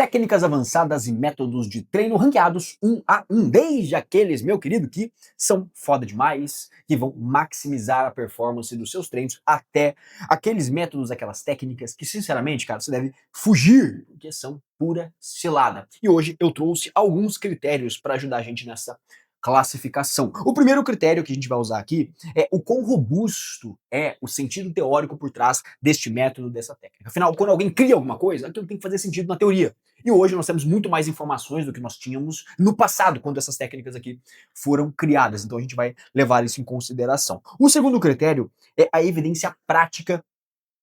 técnicas avançadas e métodos de treino ranqueados 1 a 1, desde aqueles, meu querido, que são foda demais, que vão maximizar a performance dos seus treinos, até aqueles métodos, aquelas técnicas que, sinceramente, cara, você deve fugir, porque são pura cilada. E hoje eu trouxe alguns critérios para ajudar a gente nessa classificação. O primeiro critério que a gente vai usar aqui é o quão robusto é o sentido teórico por trás deste método, dessa técnica. Afinal, quando alguém cria alguma coisa, aquilo tem que fazer sentido na teoria. E hoje nós temos muito mais informações do que nós tínhamos no passado, quando essas técnicas aqui foram criadas. Então a gente vai levar isso em consideração. O segundo critério é a evidência prática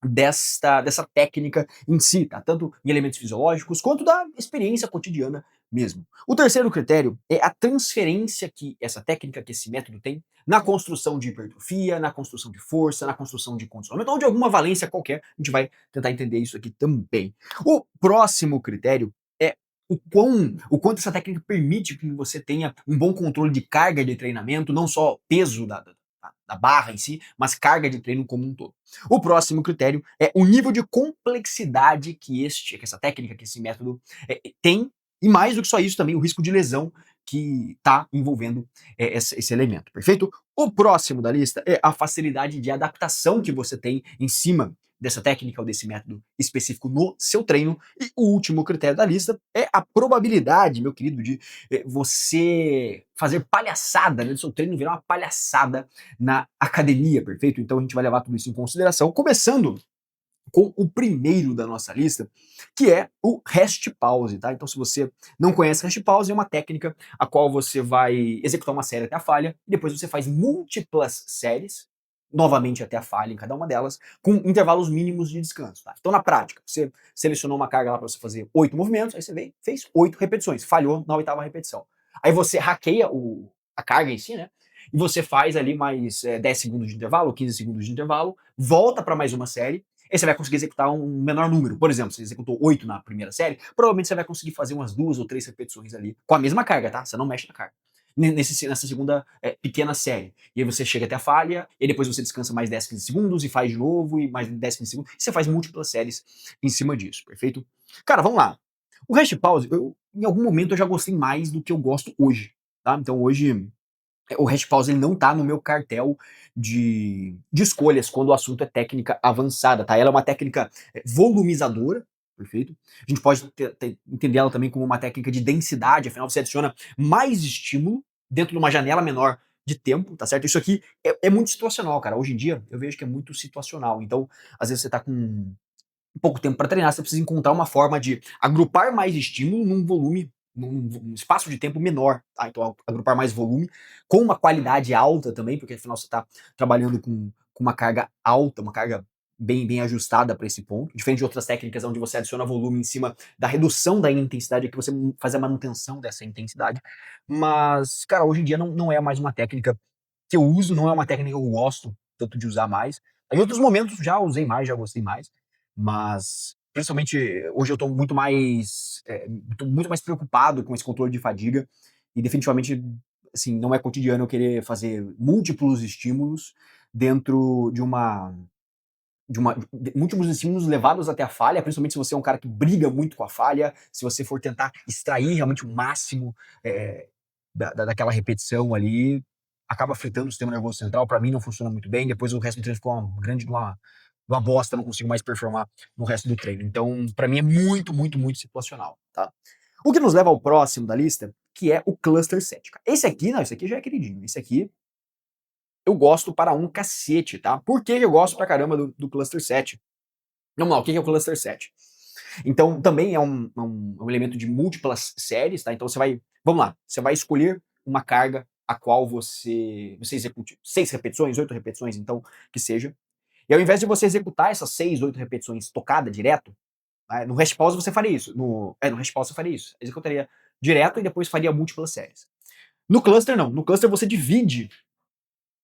dessa técnica em si, tá? Tanto em elementos fisiológicos quanto da experiência cotidiana mesmo. O terceiro critério é a transferência que essa técnica, que esse método tem na construção de hipertrofia, na construção de força, na construção de condicionamento ou de alguma valência qualquer. A gente vai tentar entender isso aqui também. O próximo critério é o quanto essa técnica permite que você tenha um bom controle de carga de treinamento, não só peso da barra em si, mas carga de treino como um todo. O próximo critério é o nível de complexidade que essa técnica, que esse método tem, e mais do que só isso também, o risco de lesão que está envolvendo esse elemento, perfeito? O próximo da lista é a facilidade de adaptação que você tem em cima dessa técnica ou desse método específico no seu treino. E o último critério da lista é a probabilidade, meu querido, de você fazer palhaçada, né, do seu treino virar uma palhaçada na academia, perfeito? Então a gente vai levar tudo isso em consideração, começando com o primeiro da nossa lista, que é o rest pause, tá? Então se você não conhece rest pause, é uma técnica a qual você vai executar uma série até a falha, e depois você faz múltiplas séries, novamente até a falha em cada uma delas, com intervalos mínimos de descanso, tá? Então na prática, você selecionou uma carga lá para você fazer 8 movimentos, aí você vem, fez 8 repetições, falhou na oitava repetição. Aí você hackeia a carga em si, né? E você faz ali mais 10 segundos de intervalo, 15 segundos de intervalo, volta para mais uma série, aí você vai conseguir executar um menor número. Por exemplo, você executou 8 na primeira série, provavelmente você vai conseguir fazer umas 2 ou 3 repetições ali com a mesma carga, tá? Você não mexe na carga. Nessa segunda pequena série. E aí você chega até a falha, e depois você descansa mais 10, 15 segundos, e faz de novo, e mais 10, 15 segundos, e você faz múltiplas séries em cima disso, perfeito? Cara, vamos lá. O rest pause, em algum momento eu já gostei mais do que eu gosto hoje, tá? Então hoje o hash pause ele não tá no meu cartel de escolhas quando o assunto é técnica avançada, tá? Ela é uma técnica volumizadora, perfeito? A gente pode entender ela também como uma técnica de densidade, afinal você adiciona mais estímulo dentro de uma janela menor de tempo, tá certo? Isso aqui é muito situacional, cara. Hoje em dia eu vejo que é muito situacional. Então, às vezes você tá com pouco tempo para treinar, você precisa encontrar uma forma de agrupar mais estímulo num volume, num espaço de tempo menor, tá? Então, agrupar mais volume, com uma qualidade alta também, porque afinal você está trabalhando com uma carga alta, uma carga bem ajustada para esse ponto, diferente de outras técnicas onde você adiciona volume em cima da redução da intensidade, que você faz a manutenção dessa intensidade. Mas, cara, hoje em dia não é mais uma técnica que eu uso, não é uma técnica que eu gosto tanto de usar mais. Em outros momentos já usei mais, já gostei mais, mas principalmente hoje eu estou muito mais preocupado com esse controle de fadiga e definitivamente, assim, não é cotidiano eu querer fazer múltiplos estímulos dentro de múltiplos estímulos levados até a falha, principalmente se você é um cara que briga muito com a falha, se você for tentar extrair realmente o máximo daquela repetição ali, acaba afetando o sistema nervoso central. Para mim não funciona muito bem, depois o resto do treino ficou uma bosta, não consigo mais performar no resto do treino. Então, para mim é muito situacional, tá? O que nos leva ao próximo da lista, que é o cluster set. Esse aqui, não, esse aqui já é queridinho. Esse aqui eu gosto para um cacete, tá? Por que eu gosto pra caramba do cluster set? Vamos lá, o que é o cluster set? Então, também é um elemento de múltiplas séries, tá? Então, vamos lá, você vai escolher uma carga a qual você execute 6 repetições, 8 repetições, então, que seja. E ao invés de você executar essas 6, 8 repetições tocada direto, né, no rest pause você faria isso. No rest pause você faria isso. Executaria direto e depois faria múltiplas séries. No cluster, não. No cluster você divide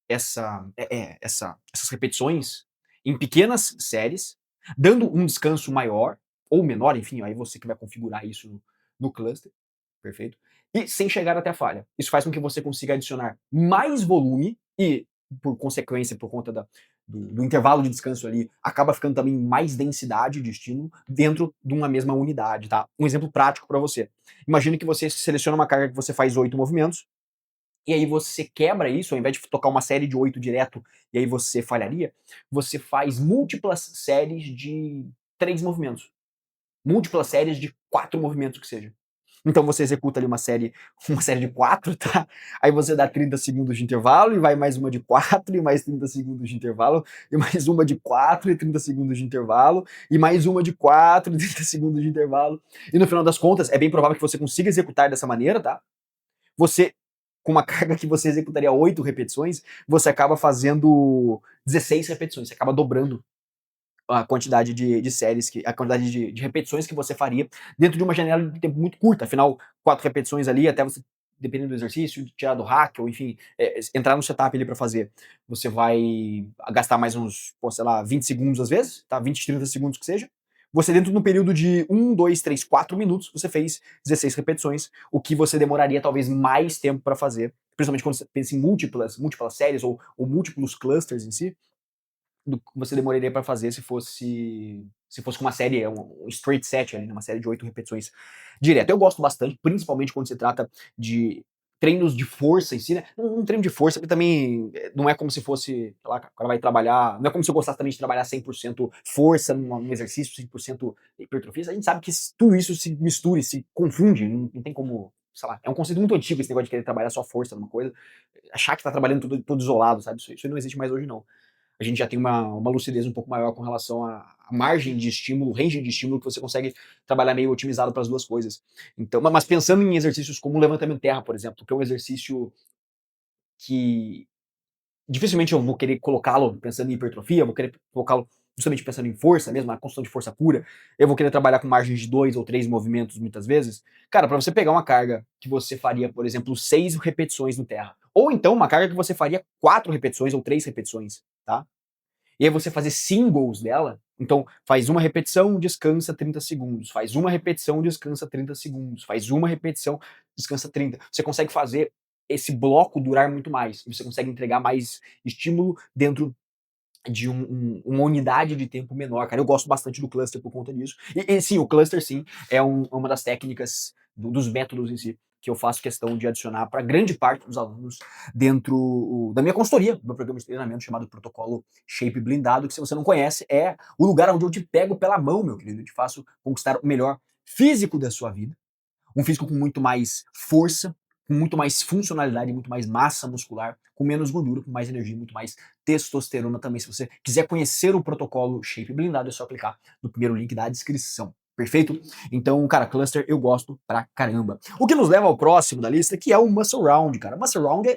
essas repetições em pequenas séries, dando um descanso maior ou menor, enfim, aí você que vai configurar isso no cluster, perfeito? E sem chegar até a falha. Isso faz com que você consiga adicionar mais volume e, por consequência, por conta do intervalo de descanso ali, acaba ficando também mais densidade de estímulo dentro de uma mesma unidade, tá? Um exemplo prático para você. Imagina que você seleciona uma carga que você faz 8 movimentos, e aí você quebra isso, ao invés de tocar uma série de 8 direto, e aí você falharia, você faz múltiplas séries de 3 movimentos. Múltiplas séries de 4 movimentos que seja. Então você executa ali uma série de 4, tá? Aí você dá 30 segundos de intervalo e vai mais uma de 4 e mais 30 segundos de intervalo e mais uma de 4 e 30 segundos de intervalo e mais uma de 4 e 30 segundos de intervalo. E no final das contas, é bem provável que você consiga executar dessa maneira, tá? Você, com uma carga que você executaria 8 repetições, você acaba fazendo 16 repetições, você acaba dobrando a quantidade de séries, a quantidade de repetições que você faria dentro de uma janela de tempo muito curta. Afinal, 4 repetições ali, até você, dependendo do exercício, tirar do hack, ou enfim, entrar no setup ali para fazer, você vai gastar mais uns, pô, sei lá, 20 segundos às vezes, tá? 20, 30 segundos que seja. Você, dentro de um período de 1, 2, 3, 4 minutos, você fez 16 repetições, o que você demoraria talvez mais tempo para fazer, principalmente quando você pensa em múltiplas séries ou múltiplos clusters em si, do que você demoraria para fazer se fosse com uma série, um straight set ali, uma série de 8 repetições direto. Eu gosto bastante, principalmente quando se trata de treinos de força em si, né? Um treino de força que também não é como se fosse, sei lá, o cara vai trabalhar, não é como se eu gostasse também de trabalhar 100% força num exercício, 100% hipertrofia. A gente sabe que tudo isso se mistura e se confunde, não tem como, sei lá, é um conceito muito antigo esse negócio de querer trabalhar só força numa coisa, achar que tá trabalhando tudo isolado, sabe? Isso não existe mais hoje não. A gente já tem uma lucidez um pouco maior com relação à margem de estímulo, range de estímulo que você consegue trabalhar meio otimizado para as duas coisas. Então, mas pensando em exercícios como o levantamento terra, por exemplo, que é um exercício que dificilmente eu vou querer colocá-lo pensando em hipertrofia, eu vou querer colocá-lo justamente pensando em força mesmo, a construção de força pura, eu vou querer trabalhar com margens de 2 ou 3 movimentos muitas vezes. Cara, para você pegar uma carga que você faria, por exemplo, 6 repetições no terra, ou então uma carga que você faria 4 repetições ou 3 repetições, tá? E aí você fazer singles dela, então faz uma repetição, descansa 30 segundos, faz uma repetição, descansa 30 segundos, faz uma repetição, descansa 30. Você consegue fazer esse bloco durar muito mais, você consegue entregar mais estímulo dentro de uma unidade de tempo menor, cara. Eu gosto bastante do cluster por conta disso. E sim, o cluster, sim, é uma das técnicas, dos métodos em si, que eu faço questão de adicionar para grande parte dos alunos dentro da minha consultoria, do meu programa de treinamento chamado Protocolo Shape Blindado, que se você não conhece, é o lugar onde eu te pego pela mão, meu querido, e te faço conquistar o melhor físico da sua vida, um físico com muito mais força, com muito mais funcionalidade, muito mais massa muscular, com menos gordura, com mais energia, muito mais testosterona também. Se você quiser conhecer o protocolo Shape Blindado, é só clicar no primeiro link da descrição. Perfeito? Então, cara, cluster eu gosto pra caramba. O que nos leva ao próximo da lista, que é o Muscle Round, cara. Muscle Round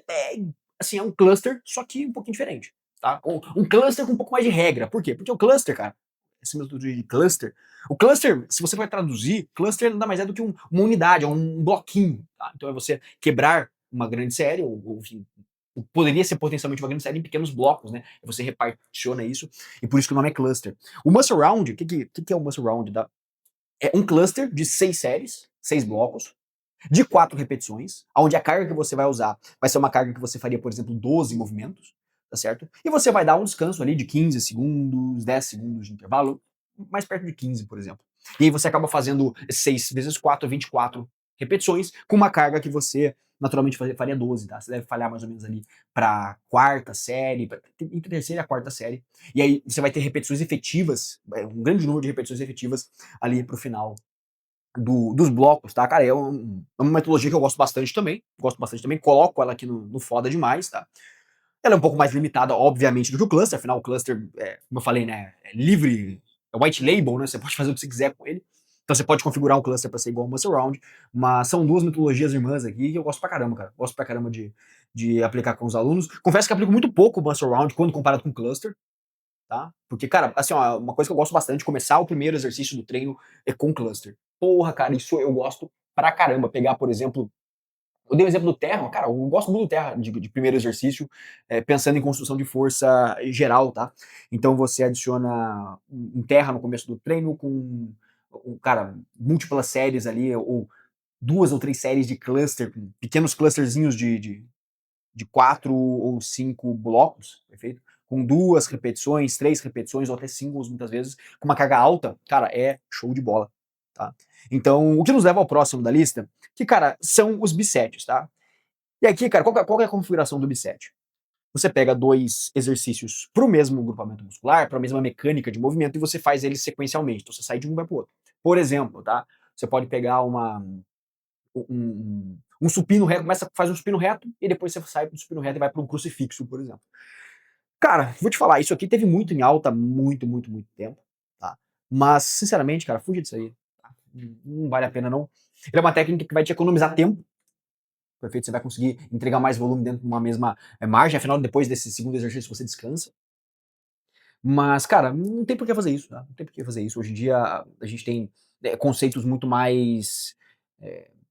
assim, é um cluster, só que um pouquinho diferente, tá? Um cluster com um pouco mais de regra. Por quê? Porque o cluster, cara, esse meu de cluster, o cluster, se você vai traduzir, cluster nada mais é do que uma unidade, é um bloquinho. Tá? Então é você quebrar uma grande série, ou enfim, poderia ser potencialmente uma grande série em pequenos blocos, né? Você reparticiona isso, e por isso que o nome é cluster. O Muscle Round, o que é o Muscle Round? Tá? É um cluster de 6 séries, 6 blocos, de 4 repetições, onde a carga que você vai usar vai ser uma carga que você faria, por exemplo, 12 movimentos, tá certo? E você vai dar um descanso ali de 15 segundos, 10 segundos de intervalo, mais perto de 15, por exemplo. E aí você acaba fazendo 6 vezes 4, 24 repetições, com uma carga que você naturalmente faria 12, tá? Você deve falhar mais ou menos ali para quarta série, entre terceira e a quarta série. E aí você vai ter repetições efetivas, um grande número de repetições efetivas ali pro final dos blocos, tá, cara? É uma metodologia que eu gosto bastante também, coloco ela aqui no Foda Demais, tá? Ela é um pouco mais limitada, obviamente, do que o cluster, afinal o cluster, como eu falei, né, é livre, é white label, né, você pode fazer o que você quiser com ele, então você pode configurar um cluster para ser igual ao Muscle Round, mas são duas metodologias irmãs aqui que eu gosto pra caramba, cara, gosto pra caramba de aplicar com os alunos, confesso que aplico muito pouco o Muscle Round quando comparado com o cluster, tá? Porque, cara, assim, ó, uma coisa que eu gosto bastante, começar o primeiro exercício do treino é com cluster. Porra, cara, isso eu gosto pra caramba. Pegar, por exemplo, eu dei o exemplo do terra, cara, eu gosto muito do terra de primeiro exercício, pensando em construção de força geral, tá? Então você adiciona um terra no começo do treino com, cara, múltiplas séries ali, ou 2 ou 3 séries de cluster, com pequenos clusterzinhos de 4 ou 5 blocos, perfeito? com 2 repetições, 3 repetições ou até singles muitas vezes, com uma carga alta, cara, é show de bola, tá. Então, o que nos leva ao próximo da lista, que, cara, são os bisets, tá. E aqui, cara, qual que é a configuração do biset? Você pega 2 exercícios para o mesmo grupamento muscular, para a mesma mecânica de movimento, e você faz eles sequencialmente. Então você sai de um e vai para o outro. Por exemplo, tá? Você pode pegar um supino reto, faz um supino reto, e depois você sai do supino reto e vai para um crucifixo, por exemplo. Cara, vou te falar, isso aqui teve muito em alta, muito, muito, muito tempo, tá? Mas, sinceramente, cara, fuja disso aí. Tá? Não vale a pena, não. Ele é uma técnica que vai te economizar tempo, perfeito? Você vai conseguir entregar mais volume dentro de uma mesma margem, afinal, depois desse segundo exercício você descansa. Mas, cara, não tem por que fazer isso, tá? Não tem por que fazer isso. Hoje em dia a gente tem conceitos muito mais,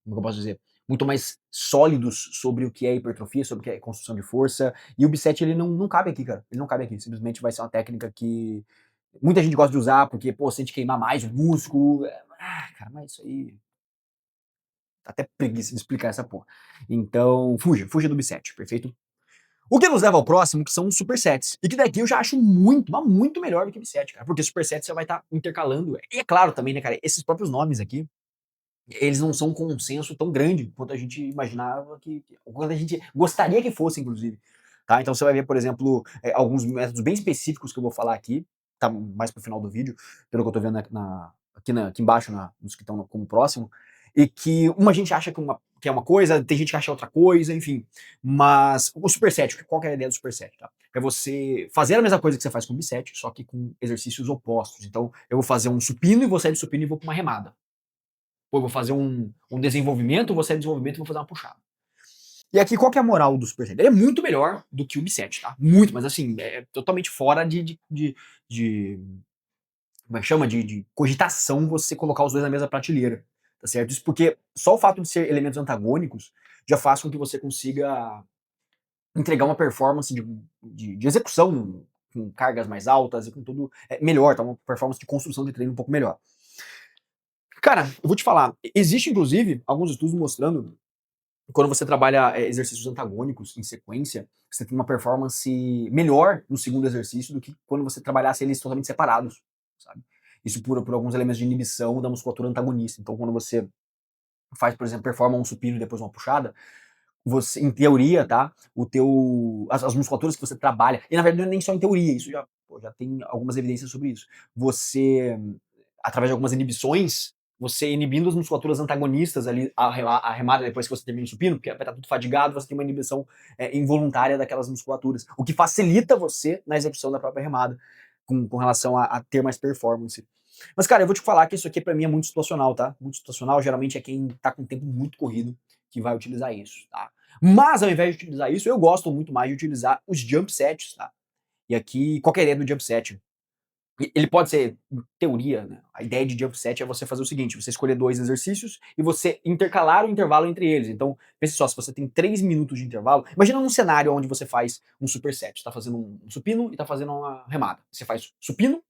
como que eu posso dizer? Muito mais sólidos sobre o que é hipertrofia, sobre o que é construção de força. E o Bisset ele não cabe aqui, cara. Ele não cabe aqui. Simplesmente vai ser uma técnica que muita gente gosta de usar porque, pô, sente queimar mais o músculo. Cara, mas isso aí dá até preguiça de explicar essa porra. Então, fuja do Bisset, perfeito? O que nos leva ao próximo, que são os supersets. E que daqui eu já acho muito, mas muito melhor do que bisset, cara. Porque superset você vai estar intercalando. E é claro também, né, cara, esses próprios nomes aqui, eles não são um consenso tão grande quanto a gente imaginava quanto a gente gostaria que fosse, inclusive. Tá? Então você vai ver, por exemplo, alguns métodos bem específicos que eu vou falar aqui, tá mais pro final do vídeo, pelo que eu tô vendo aqui embaixo, nos que estão como próximo, e que uma gente acha que é uma coisa, tem gente que acha outra coisa, enfim. Mas o superset, qual que é a ideia do superset? Tá? É você fazer a mesma coisa que você faz com o bisset, só que com exercícios opostos. Então, eu vou fazer um supino e vou sair do supino e vou para uma remada. Pô, eu vou fazer um desenvolvimento, vou sair do desenvolvimento e vou fazer uma puxada. E aqui, qual que é a moral do superset? Ele é muito melhor do que o bisset, tá? Muito, mas assim, é totalmente fora de como é que chama? De cogitação você colocar os dois na mesma prateleira, tá certo? Isso porque só o fato de ser elementos antagônicos já faz com que você consiga entregar uma performance de execução com cargas mais altas e com tudo melhor, tá? Uma performance de construção de treino um pouco melhor. Cara, eu vou te falar, existe inclusive alguns estudos mostrando que quando você trabalha exercícios antagônicos em sequência, você tem uma performance melhor no segundo exercício do que quando você trabalhasse eles totalmente separados, sabe? Isso por alguns elementos de inibição da musculatura antagonista. Então, quando você faz, por exemplo, performa um supino e depois uma puxada, você, em teoria, tá? As musculaturas que você trabalha, e na verdade não é nem só em teoria, isso já tem algumas evidências sobre isso. Você, através de algumas inibições, você inibindo as musculaturas antagonistas ali, a remada depois que você termina o supino, porque vai estar tudo fadigado, você tem uma inibição involuntária daquelas musculaturas, o que facilita você na execução da própria remada, com relação a ter mais performance. Mas, cara, eu vou te falar que isso aqui pra mim é muito situacional, tá? Muito situacional, geralmente é quem tá com tempo muito corrido que vai utilizar isso, tá? Mas ao invés de utilizar isso, eu gosto muito mais de utilizar os jump sets, tá? E aqui, qual que é a ideia do jump set? Ele pode ser, em teoria, né? A ideia de jump set é você fazer o seguinte: você escolher 2 exercícios e você intercalar o intervalo entre eles. Então, pense só, se você tem 3 minutos de intervalo, imagina um cenário onde você faz um superset. Você tá fazendo um supino e tá fazendo uma remada. Você faz supino,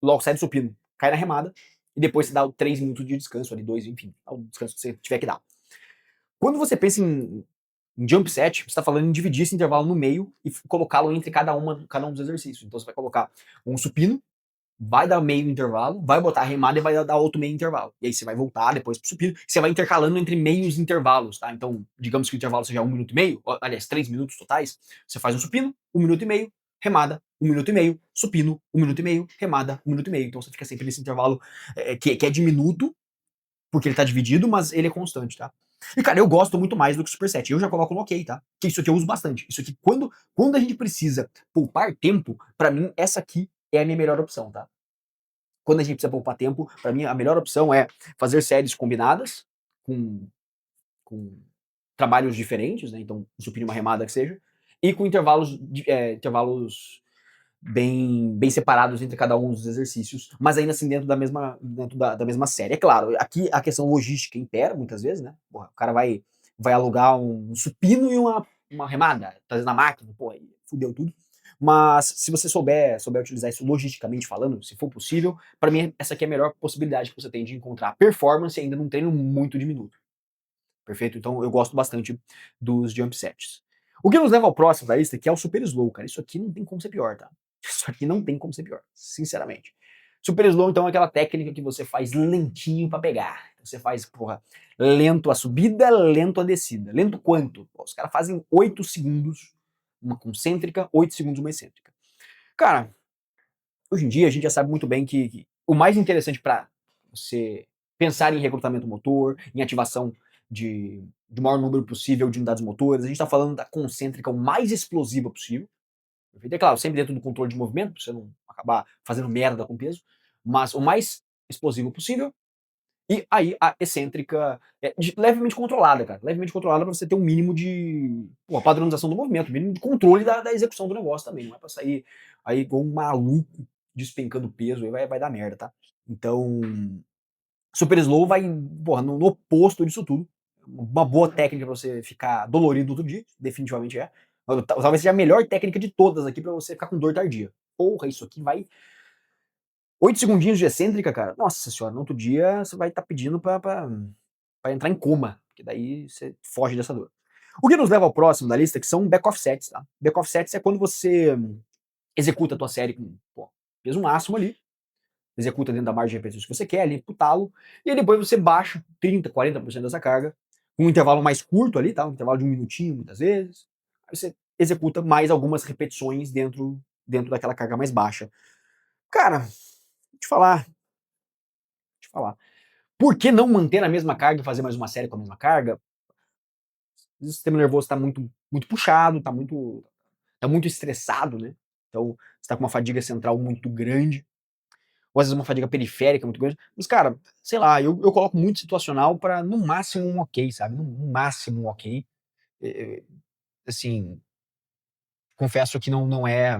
logo sai do supino, cai na remada, e depois você dá 3 minutos de descanso ali, 2, enfim, o descanso que você tiver que dar. Quando você pensa em jump set, você está falando em dividir esse intervalo no meio e colocá-lo entre cada um dos exercícios. Então você vai colocar um supino, vai dar meio intervalo, vai botar a remada e vai dar outro meio intervalo. E aí você vai voltar depois pro supino, você vai intercalando entre meios intervalos, tá? Então, digamos que o intervalo seja 1 minuto e meio, aliás, 3 minutos totais, você faz um supino, 1 minuto e meio, remada, 1 minuto e meio, supino, 1 minuto e meio, remada, 1 minuto e meio. Então você fica sempre nesse intervalo que é diminuto, porque ele tá dividido, mas ele é constante, tá? E, cara, eu gosto muito mais do que o Superset. Eu já coloco no ok, tá? Que isso aqui eu uso bastante. Isso aqui, quando a gente precisa poupar tempo, pra mim, essa aqui é a minha melhor opção, tá? Quando a gente precisa poupar tempo, pra mim, a melhor opção é fazer séries combinadas, com, com trabalhos diferentes, né? Então, um supino e uma remada que seja, e com intervalos bem separados entre cada um dos exercícios, mas ainda assim dentro da mesma série. É claro, aqui a questão logística impera muitas vezes, né? Porra, o cara vai alugar um supino e uma remada, trazendo na máquina, pô, aí fudeu tudo. Mas se você souber utilizar isso logisticamente falando, se for possível, para mim essa aqui é a melhor possibilidade que você tem de encontrar performance ainda num treino muito diminuto. Perfeito? Então eu gosto bastante dos jump sets. O que nos leva ao próximo da lista, que é o super slow, cara. Isso aqui não tem como ser pior, tá? Isso aqui não tem como ser pior, sinceramente. Super slow, então, é aquela técnica que você faz lentinho pra pegar. Você faz, porra, lento a subida, lento a descida. Lento quanto? Pô, os caras fazem 8 segundos uma concêntrica, 8 segundos uma excêntrica. Cara, hoje em dia a gente já sabe muito bem que o mais interessante para você pensar em recrutamento motor, em ativação de maior número possível de unidades motoras, a gente está falando da concêntrica o mais explosiva possível. Perfeito? É claro, sempre dentro do controle de movimento, para você não acabar fazendo merda com peso, mas o mais explosivo possível. E aí a excêntrica é levemente controlada, cara. Levemente controlada para você ter um mínimo de padronização do movimento, um mínimo de controle da execução do negócio também. Não é para sair aí igual um maluco despencando peso, aí vai dar merda, tá? Então, super slow vai, porra, no oposto disso tudo. Uma boa técnica pra você ficar dolorido outro dia, definitivamente é. Talvez seja a melhor técnica de todas aqui pra você ficar com dor tardia. Porra, isso aqui vai 8 segundinhos de excêntrica, cara. Nossa senhora, no outro dia você vai estar pedindo pra entrar em coma, porque daí você foge dessa dor. O que nos leva ao próximo da lista, que são back-off sets, tá? Back-off sets é quando você executa a tua série com, pô, peso máximo ali, executa dentro da margem de repetições que você quer, ali pro talo, e aí depois você baixa 30, 40% dessa carga, com um intervalo mais curto ali, tá? Um intervalo de 1 minutinho, muitas vezes. Aí você executa mais algumas repetições dentro daquela carga mais baixa. Cara, te falar. Por que não manter a mesma carga e fazer mais uma série com a mesma carga? O sistema nervoso está muito puxado, tá muito estressado, né? Então, você tá com uma fadiga central muito grande, ou às vezes uma fadiga periférica muito grande. Mas, cara, sei lá, eu coloco muito situacional para no máximo um ok, sabe? No máximo um ok. Assim, confesso que não é.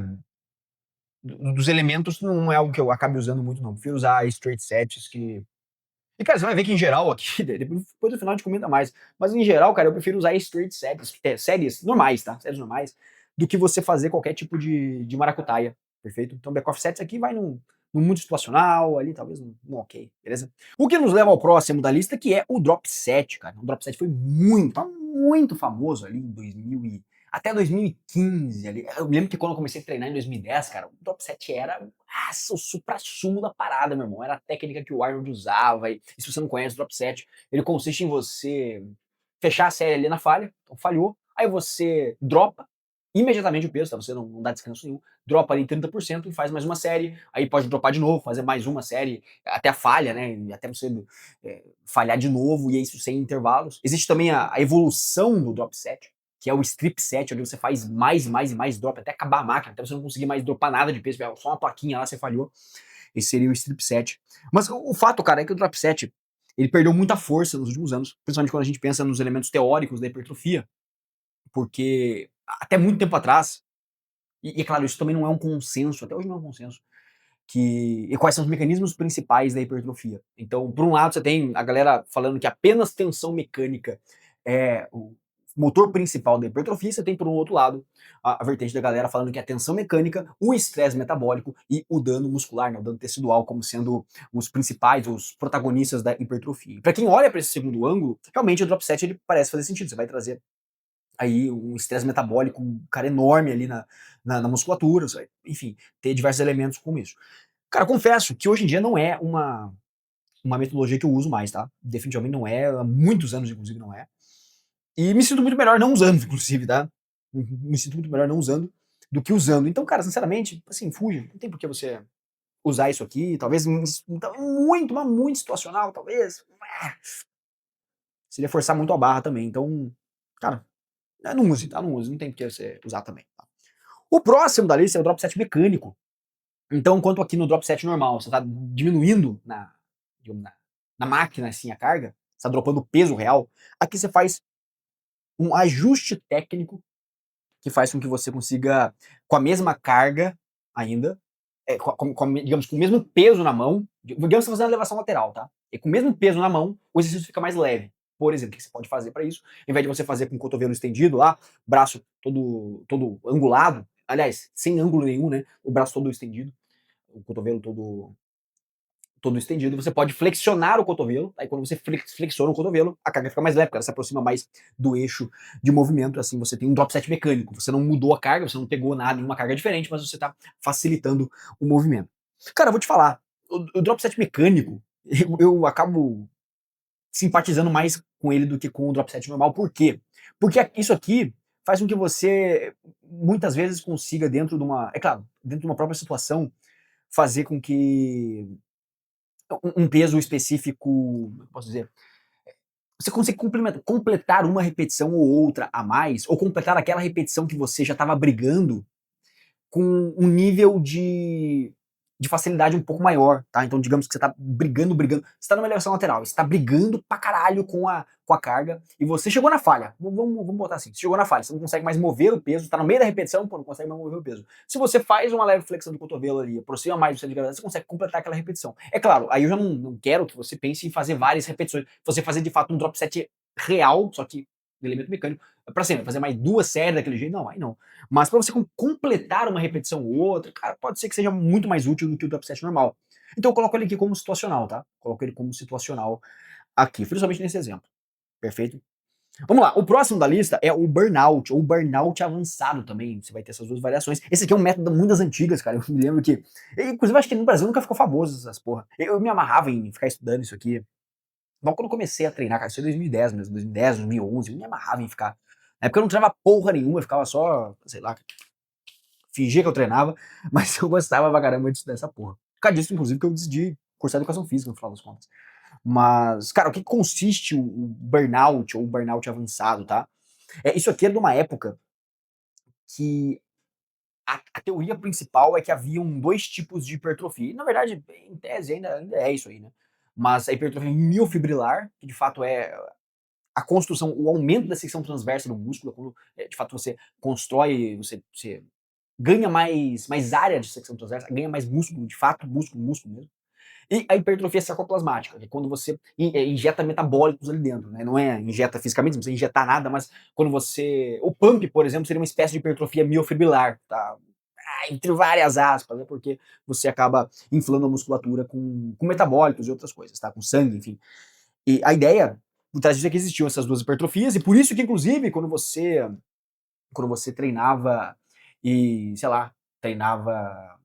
Dos elementos não é algo que eu acabe usando muito, não. Prefiro usar straight sets que. E, cara, você vai ver que em geral aqui, depois no final a gente comenta mais, mas em geral, cara, eu prefiro usar straight sets, séries normais, tá? Séries normais, do que você fazer qualquer tipo de maracutaia, perfeito? Então, back-off sets aqui vai num muito situacional, ali talvez num ok, beleza? O que nos leva ao próximo da lista, que é o drop set, cara. O drop set foi muito famoso ali em 2000 até 2015 ali. Eu me lembro que quando eu comecei a treinar em 2010, cara, o drop set era o supra-sumo da parada, meu irmão. Era a técnica que o Arnold usava. E se você não conhece o drop set, ele consiste em você fechar a série ali na falha, então falhou, aí você dropa imediatamente o peso, tá? Você não dá descanso nenhum, dropa ali 30% e faz mais uma série, aí pode dropar de novo, fazer mais uma série, até a falha, né? Até você falhar de novo, e é isso sem intervalos. Existe também a evolução do drop set, que é o strip set, onde você faz mais e mais e mais drop, até acabar a máquina, até você não conseguir mais dropar nada de peso, só uma plaquinha lá, você falhou. Esse seria o strip set. Mas o fato, cara, é que o drop set, ele perdeu muita força nos últimos anos, principalmente quando a gente pensa nos elementos teóricos da hipertrofia, porque até muito tempo atrás, e é claro, isso também não é um consenso, até hoje não é um consenso, e quais são os mecanismos principais da hipertrofia. Então, por um lado, você tem a galera falando que apenas tensão mecânica é o motor principal da hipertrofia, você tem, por um outro lado, a vertente da galera falando que a tensão mecânica, o estresse metabólico e o dano muscular, né, o dano tecidual, como sendo os principais, os protagonistas da hipertrofia. Para quem olha para esse segundo ângulo, realmente o drop set ele parece fazer sentido. Você vai trazer aí um estresse metabólico, um cara enorme ali na musculatura, enfim, ter diversos elementos como isso. Cara, confesso que hoje em dia não é uma metodologia que eu uso mais, tá? Definitivamente não é, há muitos anos, inclusive, não é. E me sinto muito melhor não usando, inclusive, tá? Me sinto muito melhor não usando do que usando. Então, cara, sinceramente, assim, fuja. Não tem por que você usar isso aqui. Talvez mas muito situacional, talvez. Seria forçar muito a barra também. Então, cara, não use, tá? Não use. Não tem por que você usar também. Tá? O próximo da lista é o drop set mecânico. Então, enquanto aqui no drop set normal você está diminuindo digamos, na máquina assim, a carga, você está dropando o peso real, aqui você faz um ajuste técnico que faz com que você consiga, com a mesma carga ainda, digamos, com o mesmo peso na mão, digamos que você está fazendo a elevação lateral, tá? E com o mesmo peso na mão, o exercício fica mais leve. Por exemplo, o que você pode fazer para isso? Ao invés de você fazer com o cotovelo estendido lá, braço todo angulado, aliás, sem ângulo nenhum, né? O braço todo estendido, o cotovelo todo todo estendido, você pode flexionar o cotovelo, aí quando você flexiona o cotovelo, a carga fica mais leve, porque ela se aproxima mais do eixo de movimento, assim você tem um drop set mecânico, você não mudou a carga, você não pegou nada, nenhuma carga diferente, mas você está facilitando o movimento. Cara, eu vou te falar, o drop set mecânico, eu acabo simpatizando mais com ele do que com o drop set normal, por quê? Porque isso aqui faz com que você, muitas vezes, consiga dentro de uma, é claro, dentro de uma própria situação, fazer com que um peso específico, como eu posso dizer, você consegue completar uma repetição ou outra a mais, ou completar aquela repetição que você já estava brigando com um nível de facilidade um pouco maior, tá? Então, digamos que você tá brigando, você tá numa elevação lateral, você tá brigando pra caralho com a carga, e você chegou na falha. Vamos botar assim, você chegou na falha, você não consegue mais mover o peso, tá no meio da repetição, pô, não consegue mais mover o peso. Se você faz uma leve flexão do cotovelo ali, aproxima mais do centro de gravidade, você consegue completar aquela repetição. É claro, aí eu já não quero que você pense em fazer várias repetições, você fazer de fato um drop set real, só que de elemento mecânico, pra cima, fazer mais 2 séries daquele jeito, não, aí não. Mas para você completar uma repetição ou outra, cara, pode ser que seja muito mais útil do que o drop set normal. Então eu coloco ele aqui como situacional, tá? Coloco ele como situacional aqui, principalmente nesse exemplo. Perfeito? Vamos lá, o próximo da lista é o burnout, ou burnout avançado também. Você vai ter essas duas variações. Esse aqui é um método muito das antigas, cara. Eu me lembro que. Inclusive, acho que no Brasil nunca ficou famoso essas porra. Eu me amarrava em ficar estudando isso aqui. Logo quando eu comecei a treinar, cara, isso é 2010 mesmo, 2010, 2011, eu me amarrava em ficar. Na época eu não treinava porra nenhuma, eu ficava só, sei lá, fingia que eu treinava, mas eu gostava pra caramba de estudar essa porra. Por causa disso, inclusive, que eu decidi cursar educação física, no final das contas. Mas, cara, o que consiste o burnout ou o burnout avançado, tá? Isso aqui é de uma época que a teoria principal é que haviam dois tipos de hipertrofia. E, na verdade, em tese, ainda é isso aí, né? Mas a hipertrofia miofibrilar, que de fato é a construção, o aumento da secção transversa do músculo, quando de fato você constrói, você ganha mais área de secção transversa, ganha mais músculo, de fato, músculo mesmo. E a hipertrofia sarcoplasmática, que é quando você injeta metabólicos ali dentro, né? Não é injeta fisicamente, não precisa injetar nada, mas quando você. O pump, por exemplo, seria uma espécie de hipertrofia miofibrilar, tá? Entre várias aspas, né? Porque você acaba inflando a musculatura com metabólicos e outras coisas, tá? Com sangue, enfim. E a ideia por trás disso é que existiam essas duas hipertrofias, e por isso que, inclusive, quando você treinava e, sei lá, treinava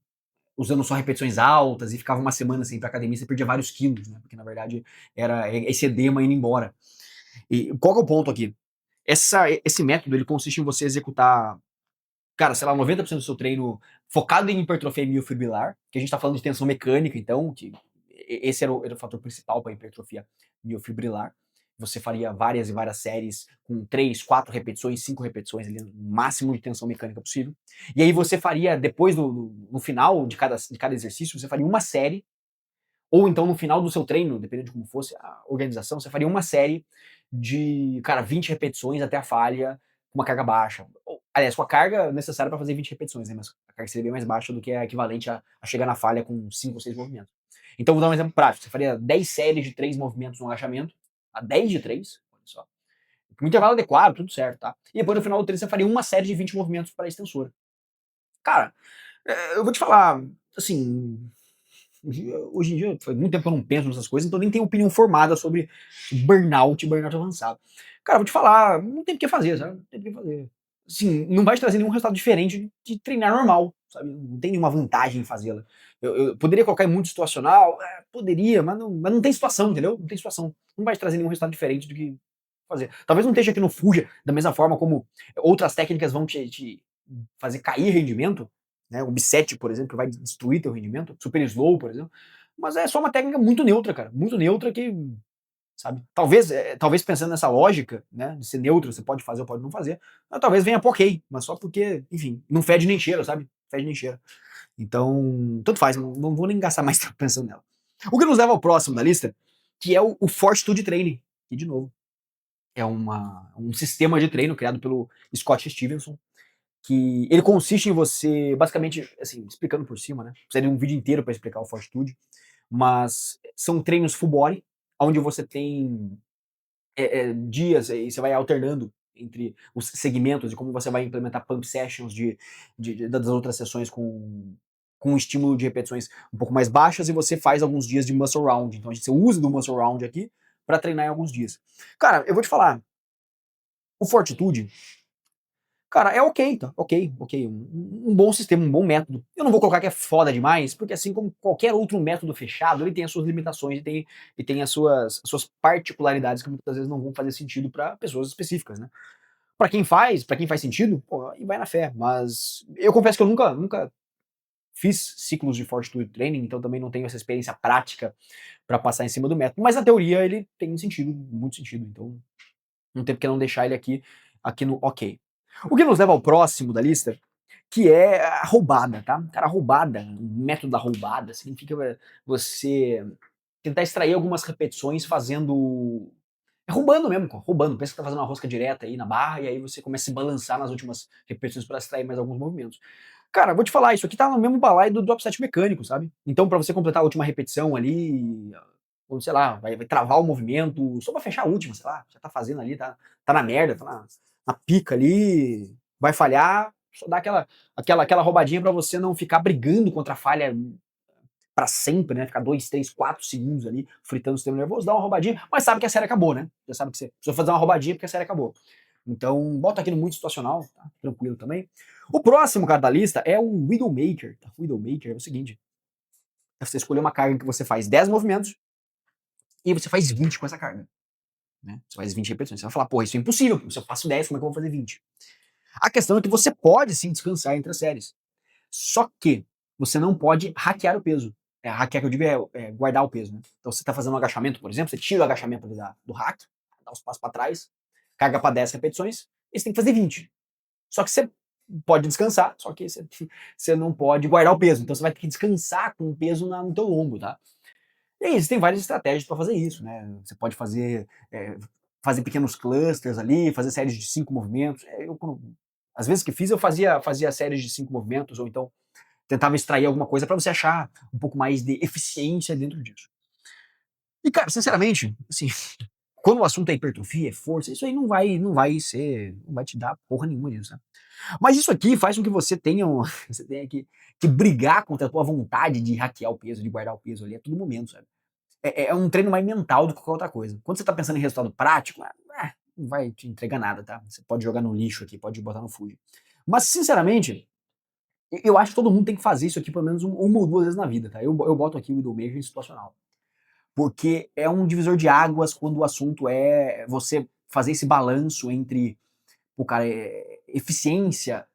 usando só repetições altas e ficava uma semana sem ir pra academia, você perdia vários quilos, né? Porque na verdade era esse edema indo embora. E qual que é o ponto aqui? Esse método ele consiste em você executar, cara, sei lá, 90% do seu treino focado em hipertrofia miofibrilar, que a gente tá falando de tensão mecânica, então, que esse era o fator principal para hipertrofia miofibrilar. Você faria várias e várias séries com 3, 4 repetições, 5 repetições, ali, no máximo de tensão mecânica possível. E aí você faria, depois, no final de cada exercício, você faria uma série, ou então no final do seu treino, dependendo de como fosse a organização, você faria uma série de, cara, 20 repetições até a falha, com uma carga baixa. Aliás, com a carga necessária para fazer 20 repetições, né? Mas a carga seria bem mais baixa do que a equivalente a chegar na falha com 5 ou 6 movimentos. Então, vou dar um exemplo prático. Você faria 10 séries de 3 movimentos no agachamento, a 10 de 3, olha só. Com intervalo adequado, tudo certo, tá? E depois no final do treino você faria uma série de 20 movimentos para a extensora. Cara, eu vou te falar, assim, hoje em dia, faz muito tempo que eu não penso nessas coisas, então nem tenho opinião formada sobre burnout e burnout avançado. Cara, vou te falar, não tem o que fazer, sabe? Não tem o que fazer. Assim, não vai te trazer nenhum resultado diferente de treinar normal, sabe? Não tem nenhuma vantagem em fazê-la. Eu poderia colocar em muito situacional, poderia, mas não tem situação, entendeu? Não tem situação. Não vai te trazer nenhum resultado diferente do que fazer. Talvez não esteja aqui no Fuja, da mesma forma como outras técnicas vão te fazer cair rendimento, né? O B7, por exemplo, que vai destruir teu rendimento, super slow, por exemplo. Mas é só uma técnica muito neutra, cara. Muito neutra que, sabe? Talvez pensando nessa lógica, né? De ser neutro, você pode fazer ou pode não fazer. Talvez venha ok, mas só porque, enfim, não fede nem cheira, sabe? Fede nem cheira. Então, tanto faz, não vou nem gastar mais tempo pensando nela. O que nos leva ao próximo da lista, que é o Fortitude Training. E, de novo, é um sistema de treino criado pelo Scott Stevenson, que ele consiste em você, basicamente, assim, explicando por cima, né? Precisaria de um vídeo inteiro para explicar o Fortitude, mas são treinos full body, onde você tem dias e você vai alternando entre os segmentos e como você vai implementar pump sessions das outras sessões com um estímulo de repetições um pouco mais baixas e você faz alguns dias de muscle round. Então você usa do muscle round aqui para treinar em alguns dias. Cara, eu vou te falar, o Fortitude, cara, é ok, tá? Ok. Um bom sistema, um bom método. Eu não vou colocar que é foda demais, porque assim como qualquer outro método fechado, ele tem as suas limitações e tem as suas particularidades que muitas vezes não vão fazer sentido para pessoas específicas, né? Para quem faz sentido, pô, aí vai na fé. Mas eu confesso que eu nunca fiz ciclos de Fortitude Training, então também não tenho essa experiência prática para passar em cima do método. Mas na teoria ele tem sentido, muito sentido. Então não tem porque não deixar ele aqui no ok. O que nos leva ao próximo da lista, que é a roubada, tá? Cara, a roubada, o método da roubada, significa você tentar extrair algumas repetições fazendo. Roubando mesmo, roubando. Pensa que tá fazendo uma rosca direta aí na barra e aí você começa a se balançar nas últimas repetições para extrair mais alguns movimentos. Cara, vou te falar, isso aqui tá no mesmo balaio do drop set mecânico, sabe? Então, para você completar a última repetição ali, ou sei lá, vai travar o movimento, só pra fechar a última, sei lá, já tá fazendo ali, tá na merda, tá na pica ali, vai falhar, só dá aquela roubadinha para você não ficar brigando contra a falha para sempre, né? Ficar 2, 3, 4 segundos ali fritando o sistema nervoso, dá uma roubadinha, mas sabe que a série acabou, né? Já sabe que você precisa fazer uma roubadinha porque a série acabou. Então, bota aqui no muito situacional, tá? Tranquilo também. O próximo cara da lista é o Widowmaker. Tá? O Widowmaker é o seguinte: é você escolher uma carga que você faz 10 movimentos e você faz 20 com essa carga. Né? Você faz 20 repetições. Você vai falar, porra, isso é impossível. Se eu faço 10, como é que eu vou fazer 20? A questão é que você pode sim descansar entre as séries. Só que você não pode hackear o peso. Hackear que eu digo é guardar o peso. Né? Então você está fazendo um agachamento, por exemplo, você tira o agachamento do hack, dá os passos para trás, carga para 10 repetições, e você tem que fazer 20. Só que você pode descansar, só que você não pode guardar o peso. Então você vai ter que descansar com o peso no teu lombo, tá? E aí, existem várias estratégias para fazer isso, né? Você pode fazer pequenos clusters ali, fazer séries de 5 movimentos. Às vezes que fiz, eu fazia séries de 5 movimentos, ou então tentava extrair alguma coisa para você achar um pouco mais de eficiência dentro disso. E, cara, sinceramente, assim, quando o assunto é hipertrofia, é força, isso aí não vai te dar porra nenhuma disso, né? Mas isso aqui faz com que você tenha, você tenha que brigar contra a tua vontade de hackear o peso, de guardar o peso ali a todo momento, sabe? É um treino mais mental do que qualquer outra coisa. Quando você tá pensando em resultado prático, não vai te entregar nada, tá? Você pode jogar no lixo aqui, pode botar no Fuji. Mas, sinceramente, eu acho que todo mundo tem que fazer isso aqui pelo menos uma ou duas vezes na vida, tá? Eu boto aqui o Widowmaker em situacional. Porque é um divisor de águas quando o assunto é você fazer esse balanço entre, pô, cara, eficiência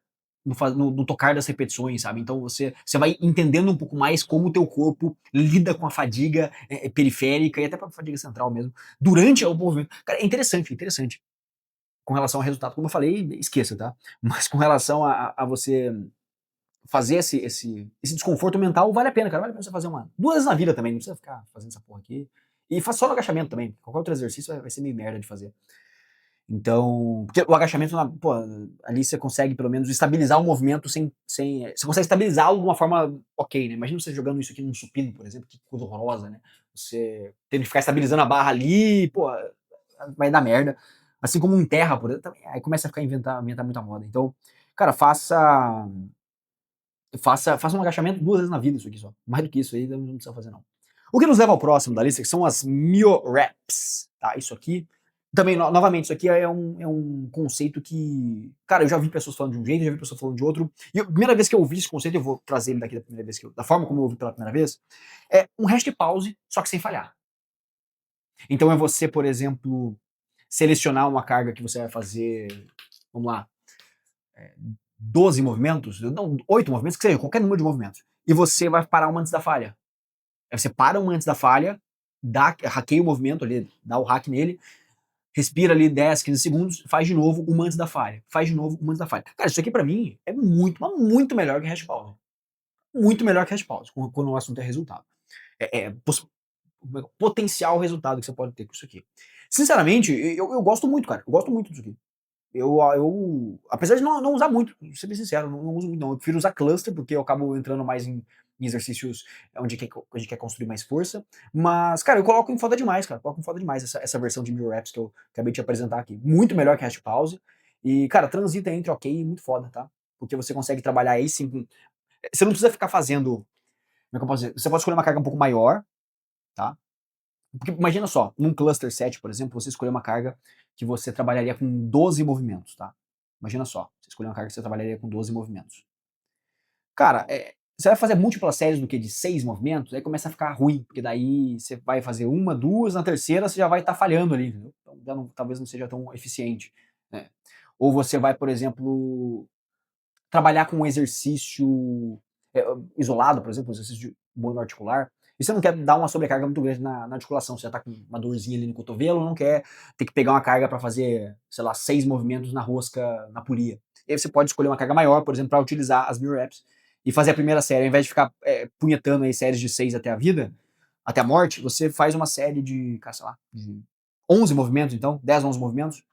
no tocar das repetições, sabe? Então você vai entendendo um pouco mais como o teu corpo lida com a fadiga periférica e até a fadiga central mesmo, durante o movimento. Cara, é interessante, interessante. Com relação ao resultado, como eu falei, esqueça, tá? Mas com relação a você fazer esse desconforto mental, vale a pena, cara. Vale a pena você fazer duas vezes na vida também, não precisa ficar fazendo essa porra aqui. E faz só no agachamento também. Qualquer outro exercício vai ser meio merda de fazer. Então, porque o agachamento, pô, ali você consegue pelo menos estabilizar o movimento você consegue estabilizá-lo de uma forma ok, né? Imagina você jogando isso aqui num supino, por exemplo, que coisa horrorosa, né? Você tem que ficar estabilizando a barra ali, pô, vai dar merda. Assim como em terra, por exemplo, aí começa a inventar muita moda. Então, cara, faça um agachamento duas vezes na vida, isso aqui só. Mais do que isso aí, não precisa fazer, não. O que nos leva ao próximo da lista, que são as myo reps, tá? Isso aqui, também, novamente, isso aqui é um conceito que, cara, eu já vi pessoas falando de um jeito, já vi pessoas falando de outro, e a primeira vez que eu ouvi esse conceito, eu vou trazer ele daqui da primeira vez, da forma como eu ouvi pela primeira vez, é um hash pause, só que sem falhar. Então é você, por exemplo, selecionar uma carga que você vai fazer, vamos lá, 12 movimentos, não, 8 movimentos, que seja, qualquer número de movimentos. E você vai parar uma antes da falha. Aí você para uma antes da falha, hackeia o movimento ali, dá o hack nele, respira ali 10, 15 segundos, faz de novo uma antes da falha. Faz de novo uma antes da falha. Cara, isso aqui pra mim é muito, mas muito melhor que hash pause. Muito melhor que hash pause, quando o assunto é resultado. É potencial resultado que você pode ter com isso aqui. Sinceramente, eu gosto muito, cara. Eu gosto muito disso aqui. Apesar de não usar muito, ser bem sincero, não uso muito não. Eu prefiro usar cluster, porque eu acabo entrando mais em exercícios onde a gente quer construir mais força. Mas, cara, eu coloco em foda demais, cara. Coloco em foda demais essa versão de mil reps que eu acabei de te apresentar aqui. Muito melhor que hash pause. E, cara, transita entre ok e muito foda, tá? Porque você consegue trabalhar aí sim Você não precisa ficar fazendo, como é que eu posso dizer? Você pode escolher uma carga um pouco maior, tá? Porque imagina só, num cluster set, por exemplo, você escolher uma carga que você trabalharia com 12 movimentos, tá? Imagina só, você escolher uma carga que você trabalharia com 12 movimentos. Cara, você vai fazer múltiplas séries do que de 6 movimentos, aí começa a ficar ruim, porque daí você vai fazer uma, duas, na terceira você já vai estar falhando ali, entendeu? Então talvez não seja tão eficiente, né? Ou você vai, por exemplo, trabalhar com um exercício isolado, por exemplo, um exercício de monoarticular, e você não quer dar uma sobrecarga muito grande na articulação, você já tá com uma dorzinha ali no cotovelo, não quer ter que pegar uma carga para fazer, sei lá, 6 movimentos na rosca, na polia. E aí você pode escolher uma carga maior, por exemplo, para utilizar as mirror reps e fazer a primeira série, ao invés de ficar punhetando aí séries de 6 até a vida, até a morte, você faz uma série de, cara, sei lá, de 11 movimentos, então, 10, 11 movimentos,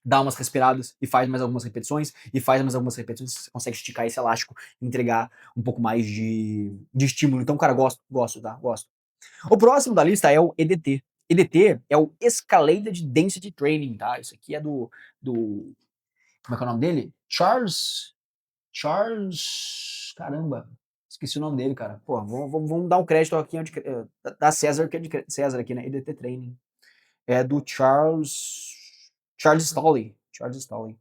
dá umas respiradas e faz mais algumas repetições, e faz mais algumas repetições, você consegue esticar esse elástico e entregar um pouco mais de estímulo. Então, cara, gosto, tá? Gosto. O próximo da lista é o EDT. EDT é o Escalated Density Training, tá? Isso aqui é do como é que é o nome dele? Caramba, esqueci o nome dele, cara. Pô, vamos dar um crédito aqui da César, que é de César aqui, né? EDT Training. É do Charles Stolley. Charles Stolley.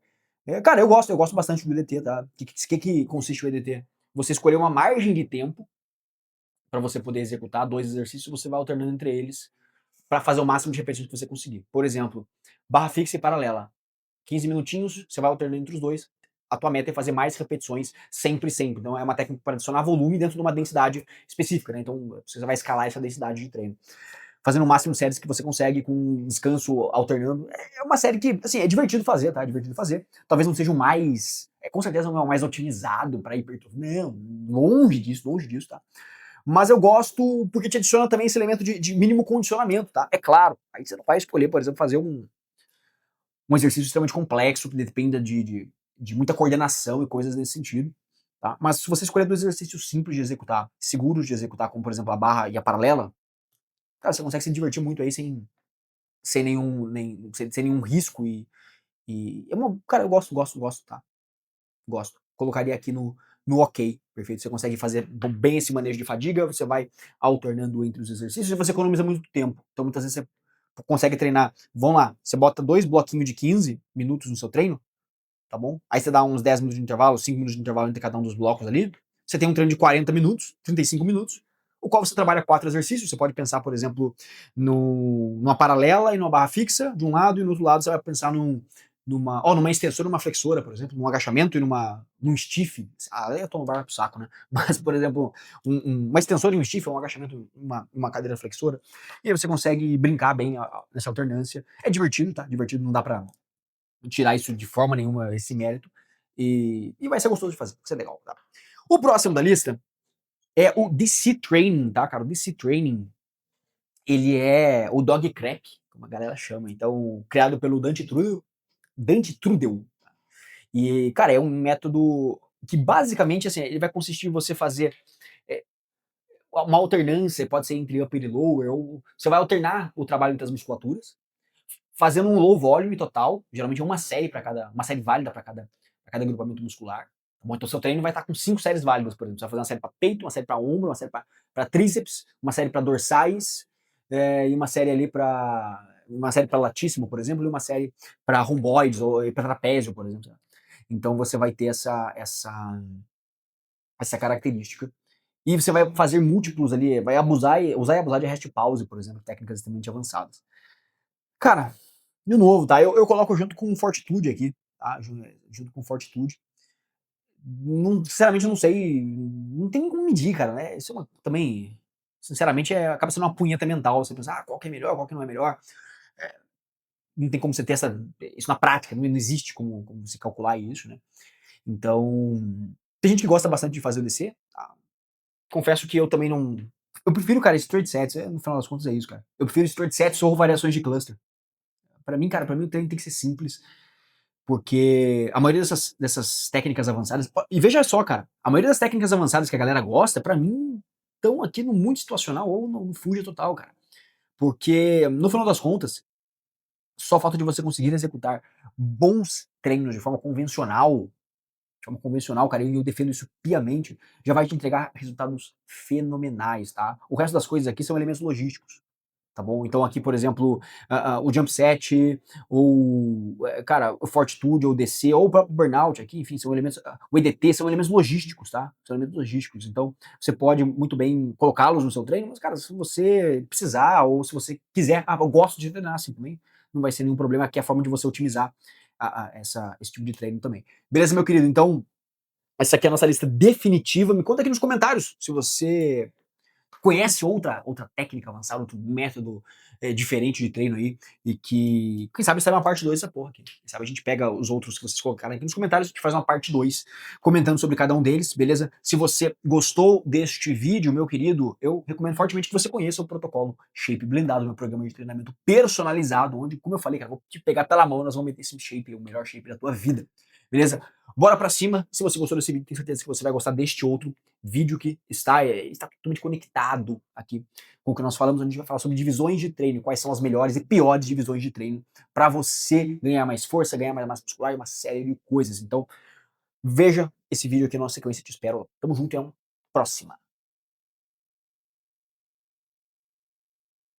Cara, eu gosto bastante do EDT, tá? Que consiste o EDT? Você escolher uma margem de tempo para você poder executar 2 exercícios, você vai alternando entre eles para fazer o máximo de repetições que você conseguir. Por exemplo, barra fixa e paralela. 15 minutinhos, você vai alternando entre os dois. A tua meta é fazer mais repetições sempre, sempre. Então é uma técnica para adicionar volume dentro de uma densidade específica, né? Então você vai escalar essa densidade de treino fazendo o máximo de séries que você consegue, com descanso alternando. É uma série que, assim, é divertido fazer, tá? É divertido fazer. Talvez não seja o mais. Com certeza não é o mais otimizado para hipertrofia. Não, longe disso, tá? Mas eu gosto porque te adiciona também esse elemento de mínimo condicionamento, tá? É claro, aí você não vai escolher, por exemplo, fazer um exercício extremamente complexo que dependa de muita coordenação e coisas nesse sentido. Tá? Mas se você escolher dois exercícios simples de executar, seguros de executar, como por exemplo a barra e a paralela, cara, você consegue se divertir muito aí sem nenhum risco cara, eu gosto, tá? Gosto. Colocaria aqui no ok, perfeito. Você consegue fazer bem esse manejo de fadiga, você vai alternando entre os exercícios e você economiza muito tempo. Então muitas vezes você consegue treinar. Vamos lá, você bota 2 bloquinhos de 15 minutos no seu treino, tá bom? Aí você dá uns 10 minutos de intervalo, 5 minutos de intervalo entre cada um dos blocos ali. Você tem um treino de 40 minutos, 35 minutos, o qual você trabalha 4 exercícios. Você pode pensar, por exemplo, numa paralela e numa barra fixa de um lado, e no outro lado você vai pensar numa extensora e numa flexora, por exemplo, num agachamento e num stiff. Aí eu tô no bar pro saco, né? Mas, por exemplo, uma extensora e um stiff, um agachamento, uma cadeira flexora. E aí você consegue brincar bem nessa alternância. É divertido, tá? Divertido, não dá pra tirar isso de forma nenhuma, esse mérito. E vai ser gostoso de fazer, vai ser legal, tá? O próximo da lista é o DC Training, tá, cara? O DC Training, ele é o dog crack, como a galera chama. Então, criado pelo Dante Trudel. E, cara, é um método que basicamente, assim, ele vai consistir em você fazer é, uma alternância, pode ser entre upper e lower, ou você vai alternar o trabalho entre as musculaturas, fazendo um low volume total, geralmente é uma série válida para cada agrupamento muscular. Tá bom? Então seu treino vai estar com 5 séries válidas, por exemplo. Você vai fazer uma série para peito, uma série para ombro, uma série para tríceps, uma série para dorsais, e uma série ali para uma série para latíssimo, por exemplo, e uma série para romboides ou para trapézio, por exemplo. Então você vai ter essa característica. E você vai fazer múltiplos ali, vai usar e abusar de rest pause, por exemplo, técnicas extremamente avançadas. Cara, de novo, tá? Eu coloco junto com Fortitude aqui, tá? Junto com Fortitude. Não, sinceramente, eu não sei. Não tem como medir, cara, né? Isso é também. Sinceramente, acaba sendo uma punheta mental. Você pensa, qual que é melhor, qual que não é melhor. É, não tem como você ter isso na prática, não existe como você calcular isso, né? Então, tem gente que gosta bastante de fazer o DC. Tá? Confesso que eu também não. Eu prefiro, cara, straight sets. No final das contas é isso, cara. Eu prefiro straight sets ou variações de cluster. Pra mim, cara, pra mim o treino tem que ser simples. Porque a maioria dessas técnicas avançadas. E veja só, cara, a maioria das técnicas avançadas que a galera gosta, pra mim, estão aqui no muito situacional ou no fuja total, cara. Porque, no final das contas, só falta de você conseguir executar bons treinos de forma convencional de forma convencional, cara, e eu defendo isso piamente, já vai te entregar resultados fenomenais, tá? O resto das coisas aqui são elementos logísticos, tá bom? Então aqui, por exemplo, o jump set, ou, cara, o Fortitude, ou o DC, ou o próprio Burnout aqui, enfim, são elementos, o EDT são elementos logísticos, tá? São elementos logísticos. Então você pode muito bem colocá-los no seu treino, mas, cara, se você precisar, ou se você quiser, eu gosto de treinar assim também, não vai ser nenhum problema, aqui é a forma de você otimizar esse tipo de treino também. Beleza, meu querido? Então, essa aqui é a nossa lista definitiva. Me conta aqui nos comentários se você conhece outra técnica avançada, outro método diferente de treino aí, e que, quem sabe, sai uma parte 2 dessa porra aqui. Quem sabe a gente pega os outros que vocês colocaram aqui nos comentários e a gente faz uma parte 2 comentando sobre cada um deles, beleza? Se você gostou deste vídeo, meu querido, eu recomendo fortemente que você conheça o protocolo Shape Blindado, meu programa de treinamento personalizado, onde, como eu falei, cara, vou te pegar pela mão, nós vamos meter esse shape, o melhor shape da tua vida, beleza? Bora pra cima. Se você gostou desse vídeo, tenho certeza que você vai gostar deste outro vídeo que está totalmente conectado aqui com o que nós falamos. A gente vai falar sobre divisões de treino, quais são as melhores e piores divisões de treino para você ganhar mais força, ganhar mais massa muscular e uma série de coisas. Então, veja esse vídeo aqui na nossa sequência. Te espero. Tamo junto e é uma próxima.